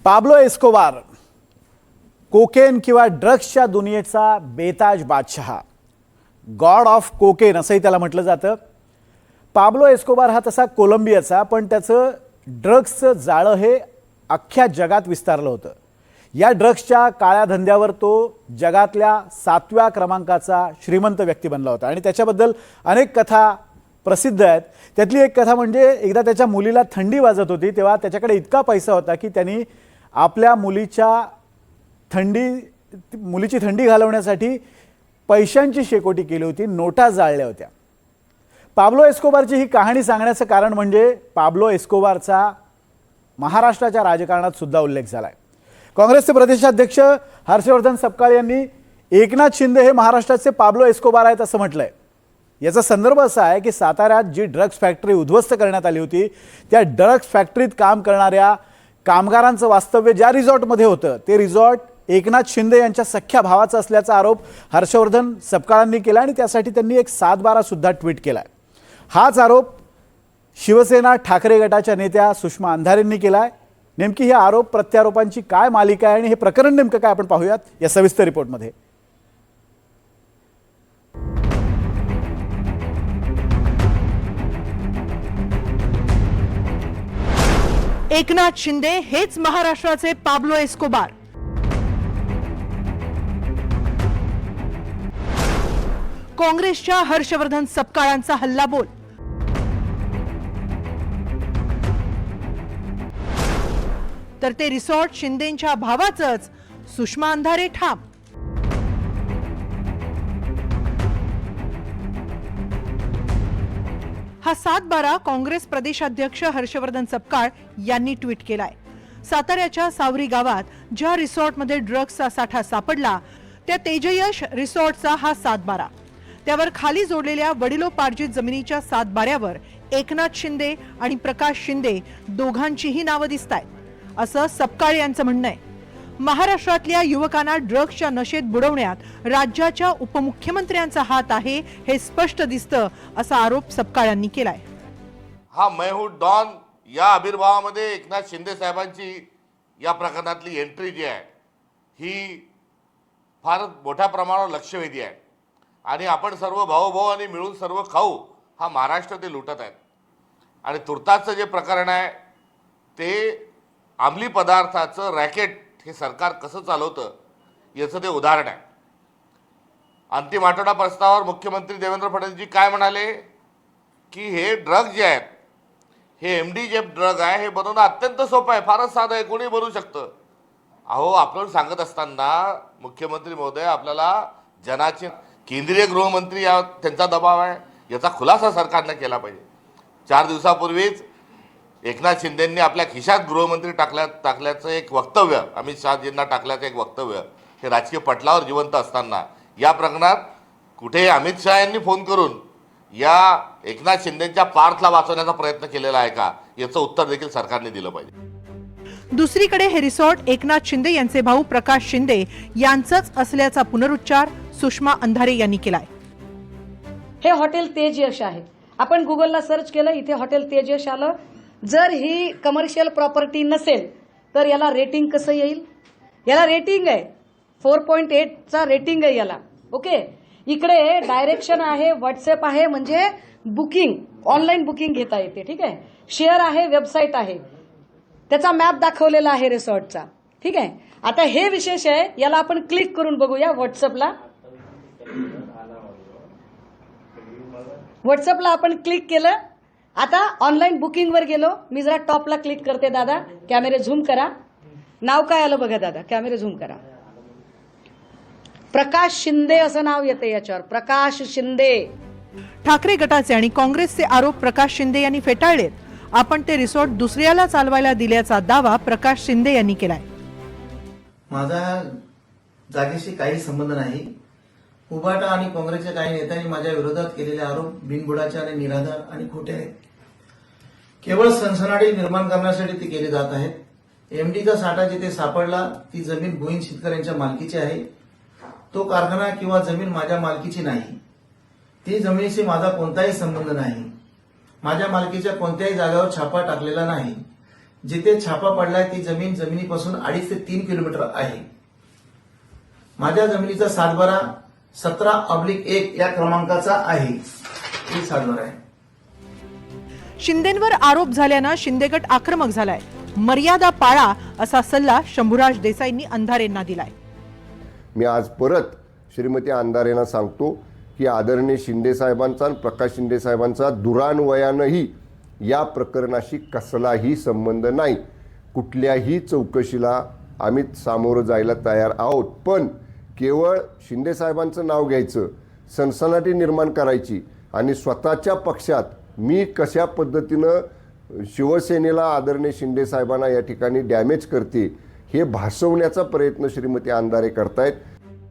Pablo Escobar cocaine किंवा ड्रग्सच्या दुनियेचा बेताज बादशाह, God of cocaine असंही त्याला म्हटलं जातं. पाब्लो एस्कोबार हा तसा कोलंबियाचा, पण त्याचं ड्रग्सचं जाळं हे अख्ख्या जगात विस्तारलं होतं. या ड्रग्सच्या काळ्या धंद्यावर तो जगातल्या 7व्या क्रमांकाचा श्रीमंत व्यक्ती बनला होता आणि त्याच्याबद्दल अनेक कथा प्रसिद्ध आहेत. त्यातली एक कथा म्हणजे एकदा त्याच्या मुलीला थंडी वाजत होती, तेव्हा त्याच्याकडे इतका पैसा होता की त्यांनी आपल्या मुलीची थंडी घालवण्यासाठी पैशांची शेकोटी केली होती, नोटा जाळल्या होत्या. पाब्लो एस्कोबारची ही कहाणी सांगण्याचं कारण म्हणजे पाब्लो एस्कोबारचा महाराष्ट्राच्या राजकारणात सुद्धा उल्लेख झाला आहे. काँग्रेसचे प्रदेशाध्यक्ष हर्षवर्धन सपकाळ यांनी एकनाथ शिंदे हे महाराष्ट्राचे पाब्लो एस्कोबार आहेत असं म्हटलंय. याचा संदर्भ असा आहे की साताऱ्यात जी ड्रग्स फॅक्टरी उद्ध्वस्त करण्यात आली होती, त्या ड्रग्स फॅक्टरीत काम करणाऱ्या कामगारांचं वास्तव्य ज्या रिसॉर्टमध्ये होतं ते रिसॉर्ट एकनाथ शिंदे यांच्या सख्ख्या भावाचा असल्याचा आरोप हर्षवर्धन सपकाळांनी केला आणि त्यासाठी त्यांनी एक 7/12 सुद्धा ट्विट केलाय. हाच आरोप शिवसेना ठाकरे गटाच्या नेत्या सुषमा अंधारेंनी केलाय. नेमकी ही आरोप प्रत्यारोपांची काय मालिका आहे आणि हे प्रकरण नेमकं काय आपण पाहूयात या सविस्तर रिपोर्टमध्ये. एकनाथ शिंदे हेच महाराष्ट्राचे पाब्लो एस्कोबार. काँग्रेसच्या हर्षवर्धन सपकाळांचा हल्लाबोल. तर ते रिसॉर्ट शिंदेंच्या भावाचंच, सुषमा अंधारे ठाम. हा 7/12 काँग्रेस प्रदेशाध्यक्ष हर्षवर्धन सपकाळ यांनी ट्विट केलाय. साताऱ्याच्या सावरी गावात ज्या रिसॉर्टमध्ये ड्रग्सचा साठा सापडला त्या तेजयश रिसॉर्टचा हा 7/12. त्यावर खाली जोडलेल्या वडिलोपार्जित जमिनीच्या 7/12वर एकनाथ शिंदे आणि प्रकाश शिंदे दोघांचीही नावं दिसतायत असं सपकाळ यांचं म्हणणं आहे. महाराष्ट्रातल्या युवकांना ड्रग्सच्या नशेत बुडवण्यात राज्याच्या उपमुख्यमंत्र्यांचा हात आहे हे स्पष्ट दिसतं असा आरोप सपकाळ यांनी केलाय. हा मैं हूं डॉन या आविर्भावामध्ये एकनाथ शिंदे साहेबांची या प्रकरणातली एंट्री जी आहे ही फार मोठ्या प्रमाणावर लक्षवेधी आहे आणि आपण सर्व भाऊ आणि मिळून सर्व खाऊ हा महाराष्ट्र ते लुटत आहेत. आणि तुर्ताचं जे प्रकरण आहे ते अंमली पदार्थाचं रॅकेट हे सरकार कसं चालवतं याचं ते उदाहरण आहे. अंतिम आठवडा प्रस्तावावर मुख्यमंत्री देवेंद्र फडणवीसजी काय म्हणाले की हे ड्रग जे आहेत हे MD जे ड्रग आहे हे बनवणं अत्यंत सोपं आहे, फारच साधं आहे, कोणी बनवू शकतं. अहो, आपण सांगत असताना मुख्यमंत्री महोदय आपल्याला जनाचे केंद्रीय गृहमंत्री या त्यांचा दबाव आहे याचा खुलासा सरकारनं केला पाहिजे. 4 दिवसापूर्वीच एकनाथ शिंदेंनी आपल्या खिशात गृहमंत्री टाकल्याचं एक वक्तव्य, अमित शहाजींना टाकल्याचं एक वक्तव्य हे राजकीय पटलावर जिवंत असताना या प्रकरणात कुठे अमित शहा यांनी फोन करून या एकनाथ शिंदेंच्या पार्थला वाचवण्याचा प्रयत्न केलेला आहे का याचं उत्तर देखील सरकारने दिलं पाहिजे. दुसरीकडे हे रिसॉर्ट एकनाथ शिंदे यांचे भाऊ प्रकाश शिंदे यांचंच असल्याचा पुनरुच्चार सुषमा अंधारे यांनी केलाय. हे हॉटेल तेजयश आहे. आपण गुगलला सर्च केलं, इथे हॉटेल तेजयश आलं. जर ही कमर्शियल प्रॉपर्टी नसेल तर याला रेटिंग कसं येईल? याला रेटिंग आहे 4.8चा रेटिंग आहे याला. ओके, इकडे डायरेक्शन आहे, व्हॉट्सअप आहे, म्हणजे बुकिंग ऑनलाईन बुकिंग घेता येते. ठीक आहे, शेअर आहे, वेबसाईट आहे, त्याचा मॅप दाखवलेला आहे रिसॉर्टचा. ठीक आहे, आता हे विशेष आहे, याला आपण क्लिक करून बघूया. व्हॉट्सअपला आपण क्लिक केलं. आता ऑनलाईन बुकिंगवर गेलो. मी जरा टॉपला क्लिक करते. दादा कॅमेरे झूम करा. नाव काय आलं बघा दादा, कॅमेरे झूम करा. प्रकाश शिंदे असं नाव येते याच्यावर, प्रकाश शिंदे. ठाकरे गटाचे आणि काँग्रेसचे आरोप प्रकाश शिंदे यांनी फेटाळलेत. आपण ते रिसॉर्ट दुसऱ्याला चालवायला दिल्याचा दावा प्रकाश शिंदे यांनी केलाय. माझा जागेशी काही संबंध नाही. उबाटा आणि काँग्रेसच्या काही नेत्यांनी माझ्या विरोधात केलेले आरोप बिनबुडाचे आणि निराधार आणि खोटे आहेत. केवळ सनसनाटी निर्माण करण्यासाठी ते केले जात आहेत. MDचा साठा जिथे सापडला ती जमीन भोईन शेतकऱ्यांच्या मालकीची आहे. तो कारखाना किंवा जमीन माझ्या मालकीची नाही. ती जमिनीशी माझा कोणताही संबंध नाही. माझ्या मालकीच्या कोणत्याही जागेवर छापा टाकलेला नाही. जिथे छापा पडलाय ती जमीन जमिनीपासून 2.5 ते 3 किलोमीटर आहे. माझ्या जमिनीचा सातबारा 17/1 या क्रमांकाचा आहे. ही सातबारा आहे. शिंदेंवर आरोप झाल्यानं शिंदेगट आक्रमक झालाय. मर्यादा पाळा असा सल्ला शंभूराज देसाईंनी अंधारेंना दिलाय. मी आज परत श्रीमती अंधारेंना सांगतो की आदरणीय शिंदे साहेबांचा आणि प्रकाश शिंदे साहेबांचा दुरान्वयानंही या प्रकरणाशी कसलाही संबंध नाही. कुठल्याही चौकशीला आम्ही सामोरं जायला तयार आहोत, पण केवळ शिंदे साहेबांचं नाव घ्यायचं, सनसनाटी निर्माण करायची आणि स्वतःच्या पक्षात मी कशा पद्धतीनं शिवसेनेला आदरणीय शिंदे साहेबांना या ठिकाणी डॅमेज करते हे भासवण्याचा प्रयत्न श्रीमती अंधारे करतायत.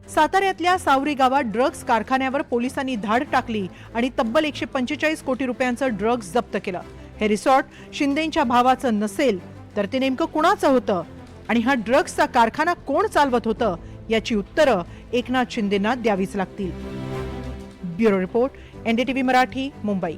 साताऱ्यातल्या सावरी गावात ड्रग्ज कारखान्यावर पोलिसांनी धाड टाकली आणि तब्बल 145 कोटी रुपयांचं ड्रग्ज जप्त केलं. हे रिसॉर्ट शिंदेंच्या भावाचं नसेल तर ते नेमकं कुणाचं होतं आणि हा ड्रग्जचा कारखाना कोण चालवत होतं याची उत्तरं एकनाथ शिंदेंना द्यावीच लागतील. Bureau report, NDTV Marathi, Mumbai.